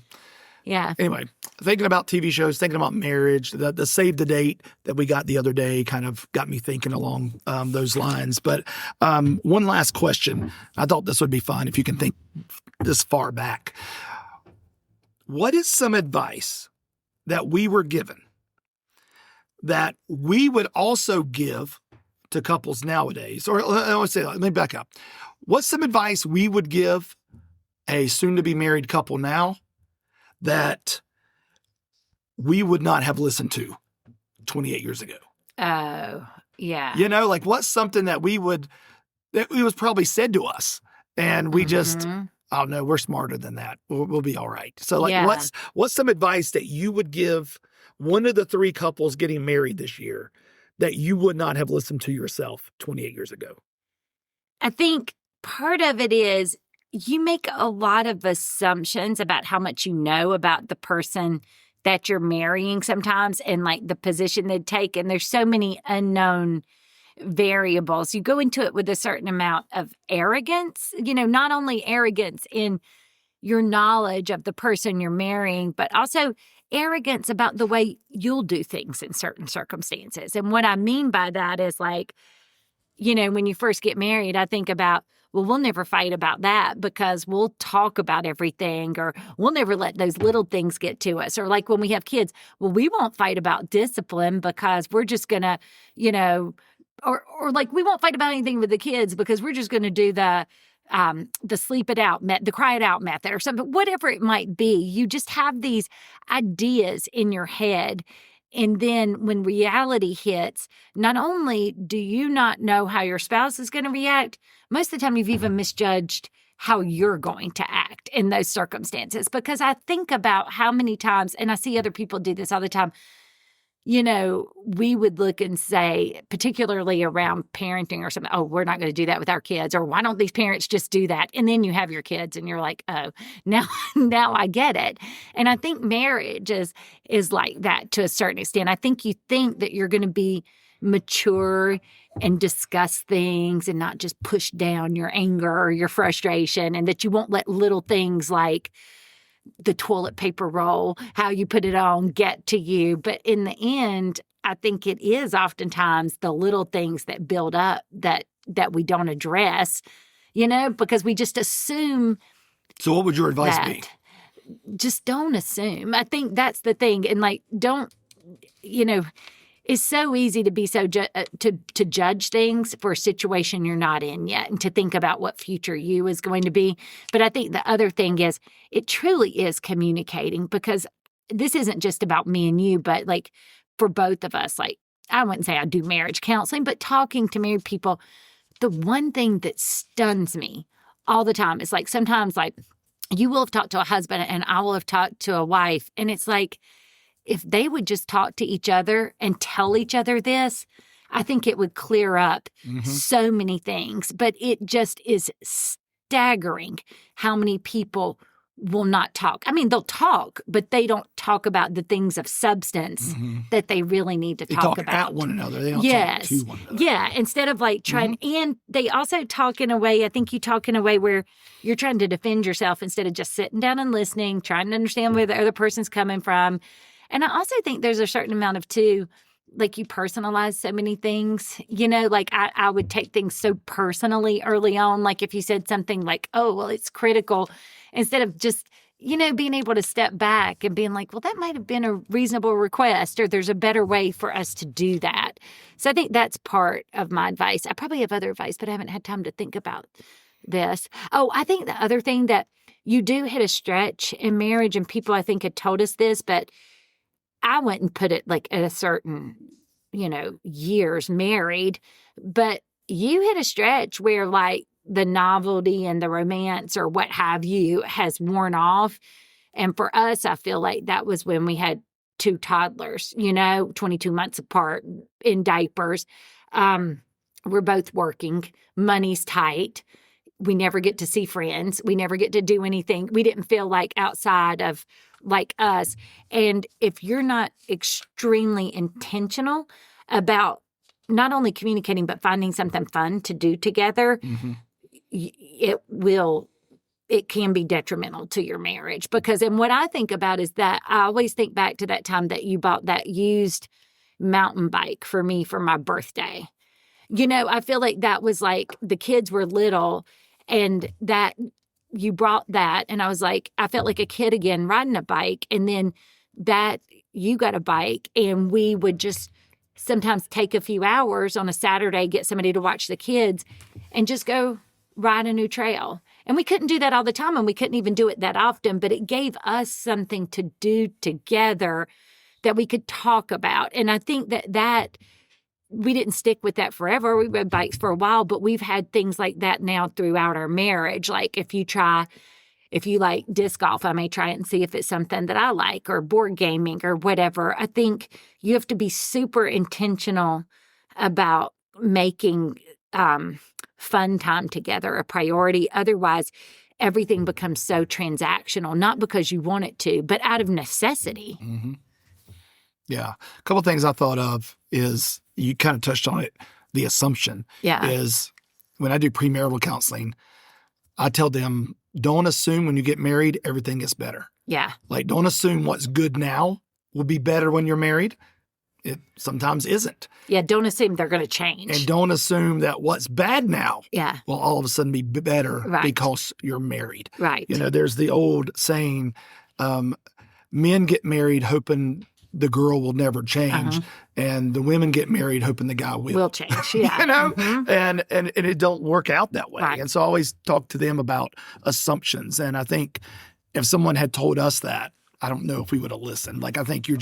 Yeah. Anyway, thinking about TV shows, thinking about marriage, the save the date that we got the other day kind of got me thinking along those lines. But one last question. I thought this would be fun if you can think this far back. What is some advice that we were given that we would also give to couples nowadays? Or let me back up. What's some advice we would give a soon-to-be married couple now that we would not have listened to 28 years ago? Oh, yeah. You know, like what's something that it was probably said to us and we just, oh no, we're smarter than that. We'll be all right. So like what's some advice that you would give one of the three couples getting married this year that you would not have listened to yourself 28 years ago? I think part of it is you make a lot of assumptions about how much you know about the person that you're marrying sometimes and like the position they'd take. And there's so many unknown variables. You go into it with a certain amount of arrogance, not only arrogance in your knowledge of the person you're marrying, but also arrogance about the way you'll do things in certain circumstances. And what I mean by that is like, when you first get married, I think about, well, we'll never fight about that because we'll talk about everything, or we'll never let those little things get to us. Or like when we have kids, well, we won't fight about discipline because we're just going to, or like we won't fight about anything with the kids because we're just going to do the sleep it out, the cry it out method or something, whatever it might be. You just have these ideas in your head. And then when reality hits, not only do you not know how your spouse is going to react, most of the time you've even misjudged how you're going to act in those circumstances. Because I think about how many times, and I see other people do this all the time, we would look and say, particularly around parenting or something, oh, we're not going to do that with our kids, or why don't these parents just do that? And then you have your kids and you're like, oh, now I get it. And I think marriage is like that to a certain extent. I think you think that you're going to be mature and discuss things and not just push down your anger or your frustration, and that you won't let little things like the toilet paper roll, how you put it on, get to you. But in the end, I think it is oftentimes the little things that build up that we don't address, because we just assume. So what would your advice be? Just don't assume. I think that's the thing. And like, don't, it's so easy to be so to judge things for a situation you're not in yet and to think about what future you is going to be. But I think the other thing is it truly is communicating, because this isn't just about me and you, but like for both of us, like I wouldn't say I do marriage counseling, but talking to married people, the one thing that stuns me all the time is like sometimes like you will have talked to a husband and I will have talked to a wife, and it's like, if they would just talk to each other and tell each other this, I think it would clear up so many things. But it just is staggering how many people will not talk. I mean, they'll talk, but they don't talk about the things of substance that they really need to talk about. They talk at one another. They don't talk to one another. Yeah, instead of like trying, and they also talk in a way, I think you talk in a way where you're trying to defend yourself instead of just sitting down and listening, trying to understand where the other person's coming from. And I also think there's a certain amount of, too, like you personalize so many things, like I would take things so personally early on. Like if you said something like, oh, well, it's critical, instead of just, being able to step back and being like, well, that might have been a reasonable request, or there's a better way for us to do that. So I think that's part of my advice. I probably have other advice, but I haven't had time to think about this. Oh, I think the other thing that you do hit a stretch in marriage, and people I think had told us this, but I wouldn't put it like at a certain, years married, but you hit a stretch where like the novelty and the romance or what have you has worn off. And for us, I feel like that was when we had two toddlers, 22 months apart in diapers. We're both working. Money's tight. We never get to see friends. We never get to do anything. We didn't feel like outside of like us. And if you're not extremely intentional about not only communicating, but finding something fun to do together, it will it can be detrimental to your marriage. Because, and what I think about is that I always think back to that time that you bought that used mountain bike for me for my birthday. You know, I feel like that was like the kids were little and that you brought that. And I was like, I felt like a kid again riding a bike. And then that you got a bike and we would just sometimes take a few hours on a Saturday, get somebody to watch the kids and just go ride a new trail. And we couldn't do that all the time and we couldn't even do it that often, but it gave us something to do together that we could talk about. And I think that we didn't stick with that forever. We rode bikes for a while, but we've had things like that now throughout our marriage. Like if you like disc golf, I may try it and see if it's something that I like, or board gaming or whatever. I think you have to be super intentional about making fun time together a priority. Otherwise, everything becomes so transactional, not because you want it to, but out of necessity. Mm-hmm. Yeah. A couple of things I thought of is, you kind of touched on it, the assumption is when I do premarital counseling, I tell them, don't assume when you get married, everything gets better. Yeah. Like, don't assume what's good now will be better when you're married. It sometimes isn't. Yeah, don't assume they're going to change. And don't assume that what's bad now will all of a sudden be better because you're married. Right. You know, there's the old saying, men get married hoping the girl will never change, and the women get married hoping the guy will change. Yeah. You know, and it don't work out that way. Right. And so I always talk to them about assumptions. And I think if someone had told us that, I don't know if we would have listened. Like, I think you're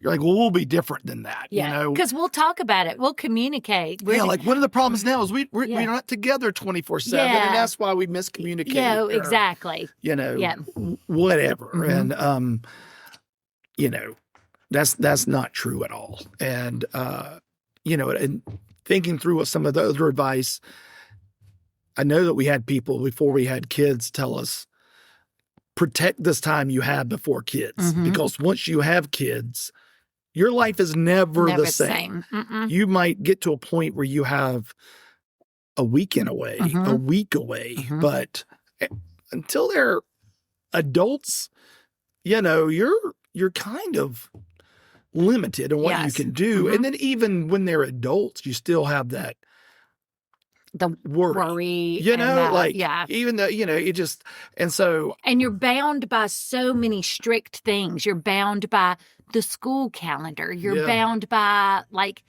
like, well, we'll be different than that. Yeah. You know, because we'll talk about it. We'll communicate. Like one of the problems now is we're not together 24/7, and that's why we miscommunicate. Yeah, exactly. You know, whatever. And you know, that's not true at all. And you know, and thinking through what some of the other advice, I know that we had people before we had kids tell us, protect this time you have before kids, because once you have kids, your life is never the same. You might get to a point where you have a weekend away, a week away, but until they're adults, you know, you're kind of limited in what you can do. And then even when they're adults, you still have that the worry, you know, even though, you know, it just, and so. And you're bound by so many strict things. You're bound by the school calendar. You're bound by like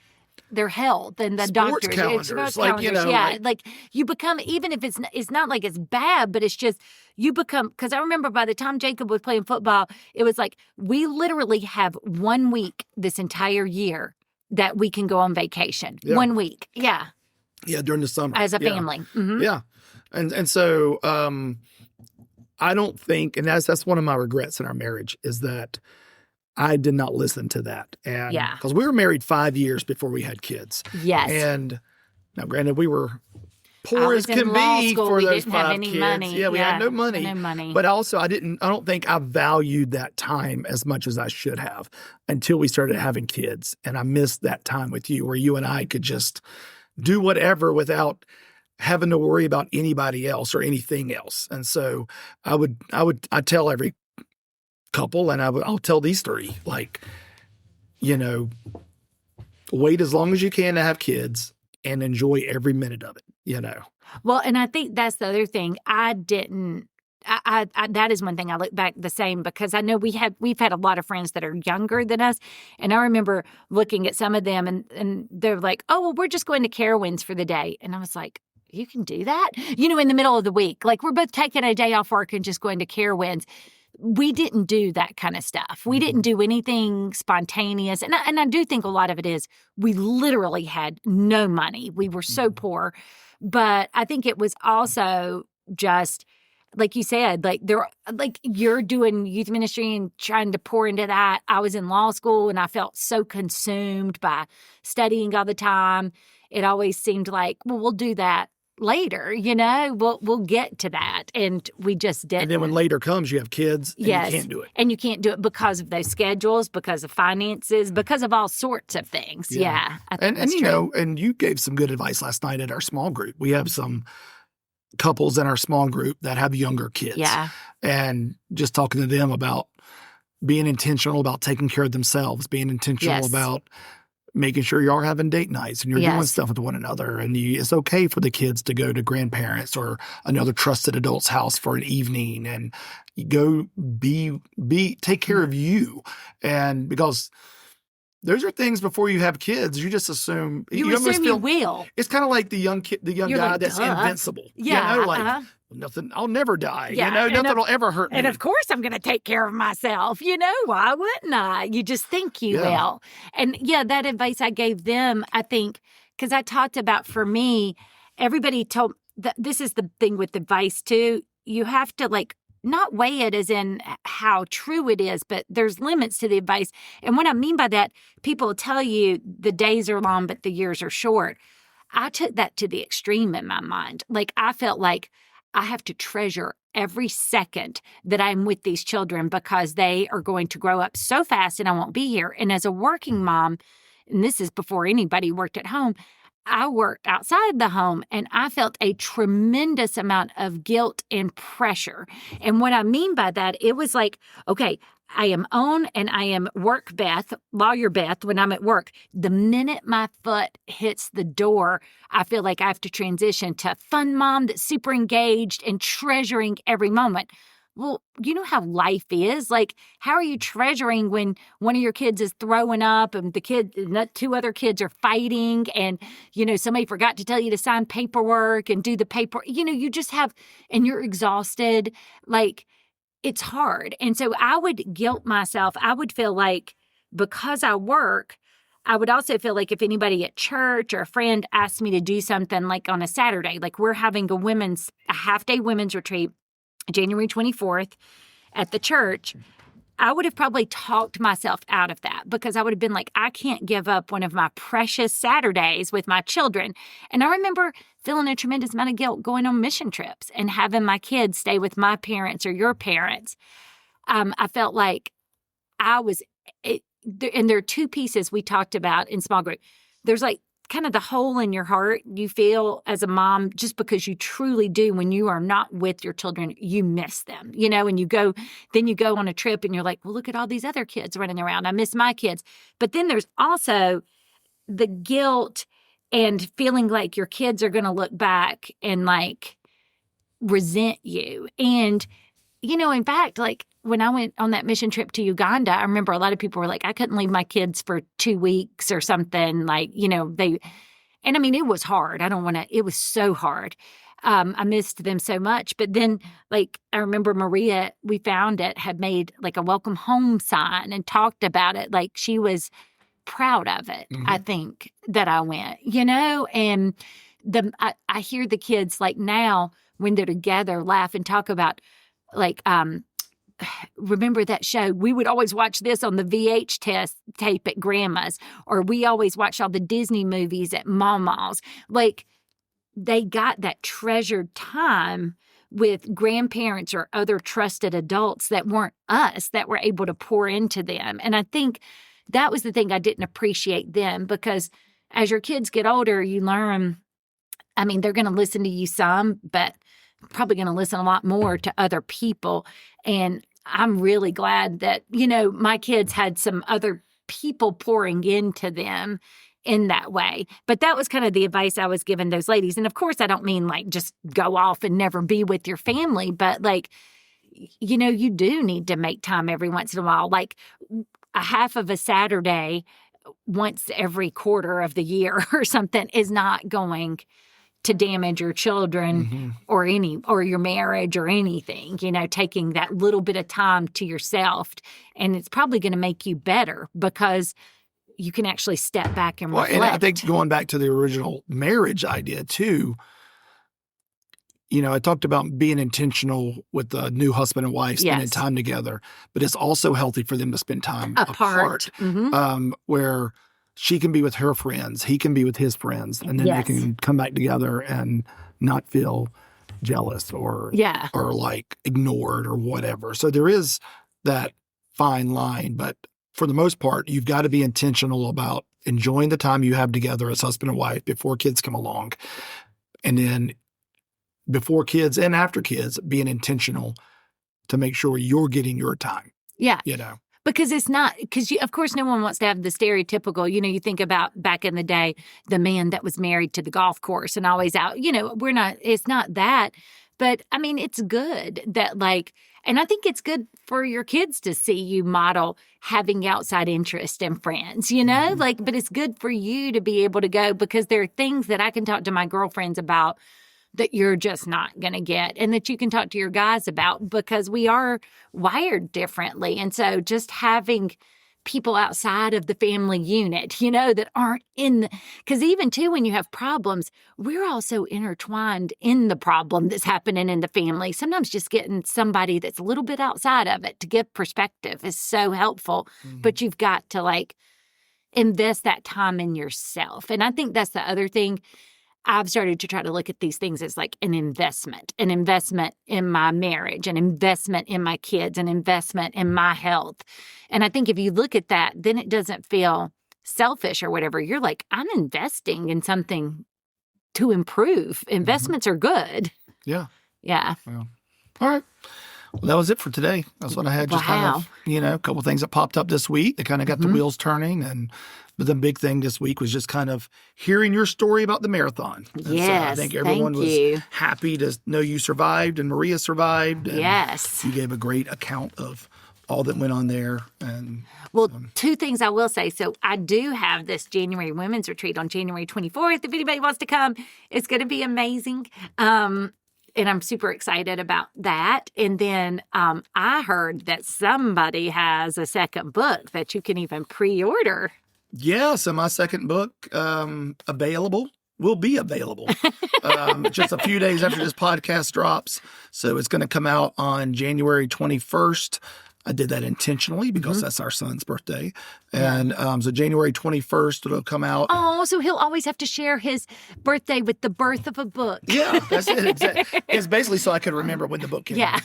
their health and the sports doctors. Calendars, like, you know. Like you become, even if it's not like it's bad, but it's just, you become, because I remember by the time Jacob was playing football, it was like, we literally have 1 week this entire year that we can go on vacation. 1 week. Yeah. Yeah, during the summer. As a family. Yeah. And so I don't think, and that's one of my regrets in our marriage, is that I did not listen to that. And because we were married 5 years before we had kids. Yes. And now, granted, we were poor as can be for those 5 kids. Money. Yeah, we had no money. No money. But also, I don't think I valued that time as much as I should have until we started having kids. And I missed that time with you where you and I could just do whatever without having to worry about anybody else or anything else. And so I tell every couple, and I'll tell these three, like, you know, wait as long as you can to have kids and enjoy every minute of it, you know. Well, and I think that's the other thing. I that is one thing I look back the same, because I know we've had a lot of friends that are younger than us. And I remember looking at some of them and they're like, oh, well, we're just going to Carowinds for the day. And I was like, you can do that? You know, in the middle of the week, like we're both taking a day off work and just going to Carowinds. We didn't do that kind of stuff. We didn't do anything spontaneous. And I do think a lot of it is we literally had no money. We were so poor. But I think it was also just, like you said, like you're doing youth ministry and trying to pour into that. I was in law school and I felt so consumed by studying all the time. It always seemed like, well, we'll do that later, you know, we'll get to that. And we just didn't. And then when later comes, you have kids and you can't do it. And you can't do it because of those schedules, because of finances, because of all sorts of things. Yeah. And you know, and you gave some good advice last night at our small group. We have some couples in our small group that have younger kids. Yeah. And just talking to them about being intentional about taking care of themselves, being intentional Yes. about making sure you are having date nights and you're doing Yes. stuff with one another. And it's okay for the kids to go to grandparents or another trusted adult's house for an evening, and you go take care of you. And because those are things before you have kids, you just assume You almost assume you will. It's kind of like the young You're guy like, that's duh. invincible. Yeah. You know, like nothing, I'll never die. Yeah, You know, and nothing will ever hurt me. And of course, I'm going to take care of myself. You know, why wouldn't I? You just think you will. And yeah, that advice I gave them, I think, because I talked about, for me, everybody told this is the thing with advice too. You have to like not weigh it as in how true it is, but there's limits to the advice. And what I mean by that, people will tell you the days are long, but the years are short. I took that to the extreme in my mind. Like, I felt like I have to treasure every second that I'm with these children because they are going to grow up so fast and I won't be here. And as a working mom, and this is before anybody worked at home, I worked outside the home and I felt a tremendous amount of guilt and pressure. And what I mean by that, it was like, okay, I am on and I am work Beth, lawyer Beth, when I'm at work. The minute my foot hits the door, I feel like I have to transition to fun mom that's super engaged and treasuring every moment. Well, you know how life is. Like, how are you treasuring when one of your kids is throwing up and two other kids are fighting and, you know, somebody forgot to tell you to sign paperwork and do the paper, you know, you just have, and you're exhausted. Like, it's hard. And so I would guilt myself. I would feel like because I work, I would also feel like if anybody at church or a friend asked me to do something like on a Saturday, like we're having a half-day women's retreat, January 24th at the church, I would have probably talked myself out of that because I would have been like, I can't give up one of my precious Saturdays with my children. And I remember feeling a tremendous amount of guilt going on mission trips and having my kids stay with my parents or your parents. I felt like and there are two pieces we talked about in small group. There's like kind of the hole in your heart you feel as a mom, just because you truly do. When you are not with your children, you miss them, you know, and you go on a trip and you're like, well, look at all these other kids running around. I miss my kids. But then there's also the guilt and feeling like your kids are going to look back and like resent you. And, you know, in fact, like when I went on that mission trip to Uganda, I remember a lot of people were like, I couldn't leave my kids for 2 weeks or something. Like, you know, and I mean, it was hard. It was so hard. I missed them so much. But then, like, I remember Maria, we found it, had made like a welcome home sign and talked about it. Like, she was proud of it, I think, that I went, you know, and I hear the kids like now when they're together laugh and talk about like, remember that show? We would always watch this on the tape at grandma's, or we always watched all the Disney movies at mama's. Like, they got that treasured time with grandparents or other trusted adults that weren't us, that were able to pour into them. And I think that was the thing I didn't appreciate then, because as your kids get older, you learn, I mean, they're going to listen to you some, but probably going to listen a lot more to other people. And I'm really glad that, you know, my kids had some other people pouring into them in that way. But that was kind of the advice I was giving those ladies. And of course, I don't mean like just go off and never be with your family, but like, you know, you do need to make time every once in a while. Like a half of a Saturday once every quarter of the year or something is not going to damage your children or your marriage or anything, you know, taking that little bit of time to yourself. And it's probably going to make you better because you can actually step back and reflect. And I think going back to the original marriage idea too, you know, I talked about being intentional with the new husband and wife, spending time together, but it's also healthy for them to spend time apart. Where she can be with her friends, he can be with his friends, and then they can come back together and not feel jealous or like ignored or whatever. So there is that fine line, but for the most part, you've got to be intentional about enjoying the time you have together as husband and wife before kids come along. And then before kids and after kids, being intentional to make sure you're getting your time. Yeah. You know? Because it's not, because of course no one wants to have the stereotypical, you think about back in the day, the man that was married to the golf course and always out, it's not that. But I mean, it's good that and I think it's good for your kids to see you model having outside interest and friends, Mm-hmm. but it's good for you to be able to go because there are things that I can talk to my girlfriends about that you're just not going to get and that you can talk to your guys about because we are wired differently. And so just having people outside of the family unit, that aren't because even too, when you have problems, we're also intertwined in the problem that's happening in the family. Sometimes just getting somebody that's a little bit outside of it to give perspective is so helpful, but you've got to invest that time in yourself. And I think that's the other thing. I've started to try to look at these things as an investment in my marriage, an investment in my kids, an investment in my health. And I think if you look at that, then it doesn't feel selfish or whatever. You're I'm investing in something to improve. Investments are good. Yeah. Yeah. Well, all right. Well, that was it for today. That's what I had. Just kind of, a couple of things that popped up this week that kind of got the wheels turning. But the big thing this week was just kind of hearing your story about the marathon. And yes, so I think everyone was happy to know you survived and Maria survived. And yes. You gave a great account of all that went on there. And two things I will say. So I do have this January Women's Retreat on January 24th. If anybody wants to come, it's going to be amazing. And I'm super excited about that. And then I heard that somebody has a second book that you can even pre-order. Yeah, so my second book will be available just a few days after this podcast drops. So it's going to come out on January 21st. I did that intentionally because that's our son's birthday. And so January 21st, it'll come out. Oh, so he'll always have to share his birthday with the birth of a book. Yeah, that's it. Exactly. It's basically so I could remember when the book came out.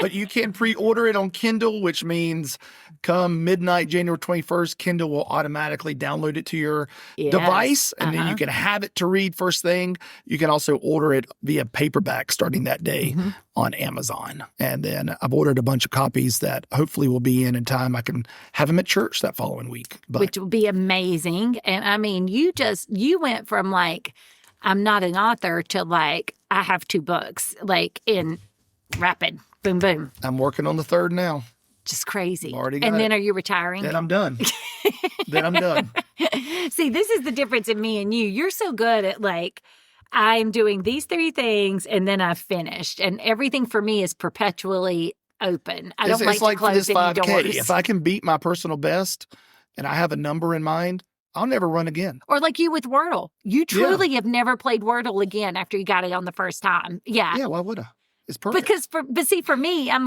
But you can pre-order it on Kindle, which means come midnight, January 21st, Kindle will automatically download it to your device. And then you can have it to read first thing. You can also order it via paperback starting that day on Amazon. And then I've ordered a bunch of copies that hopefully will be in time. I can have them at church that following week. Which will be amazing. And I mean, you went from I'm not an author to I have 2 books, in rapid, boom, boom. I'm working on the 3rd now. Just crazy. Already got and then it. Are you retiring? Then I'm done. Then I'm done. See, this is the difference in me and you. You're so good at I'm doing these 3 things and then I've finished. And everything for me is perpetually open. I don't like to close any doors. If I can beat my personal best and I have a number in mind, I'll never run again. Or like you with Wordle. You truly have never played Wordle again after you got it on the first time. Yeah. Yeah, why would I? It's perfect. But for me, I'm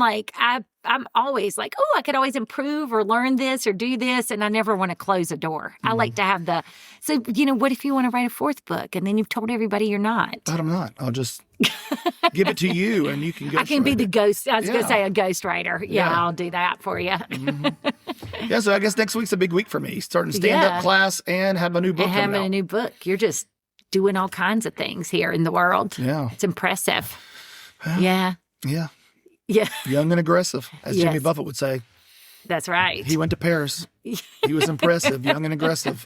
I'm always I could always improve or learn this or do this, and I never want to close a door. I like to have what if you want to write a 4th book and then you've told everybody you're not? But I'm not. I'll just give it to you and you can go. I can be the ghost. I was going to say a ghostwriter. Yeah, I'll do that for you. Yeah, so I guess next week's a big week for me. Starting stand-up class and have a new book coming out. Having a new book. You're just doing all kinds of things here in the world. Yeah. It's impressive. Yeah. Yeah. Young and aggressive, as Jimmy Buffett would say. That's right. He went to Paris. He was impressive, young and aggressive.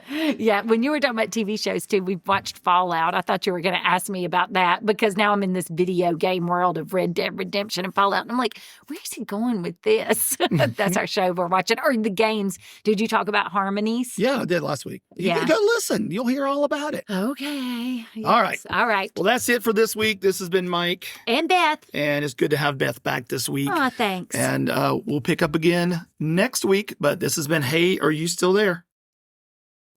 Yeah, when you were talking about TV shows too, we've watched Fallout. I thought you were going to ask me about that because now I'm in this video game world of Red Dead Redemption and Fallout. And I'm like, where's he going with this? That's our show we're watching. Or the games. Did you talk about Harmonies? Yeah, I did last week. You can go listen. You'll hear all about it. Okay. Yes. All right. Well, that's it for this week. This has been Mike. And Beth. And it's good to have Beth back this week. Oh, thanks. And we'll pick up again next week. But this has been Hey, Are You Still There?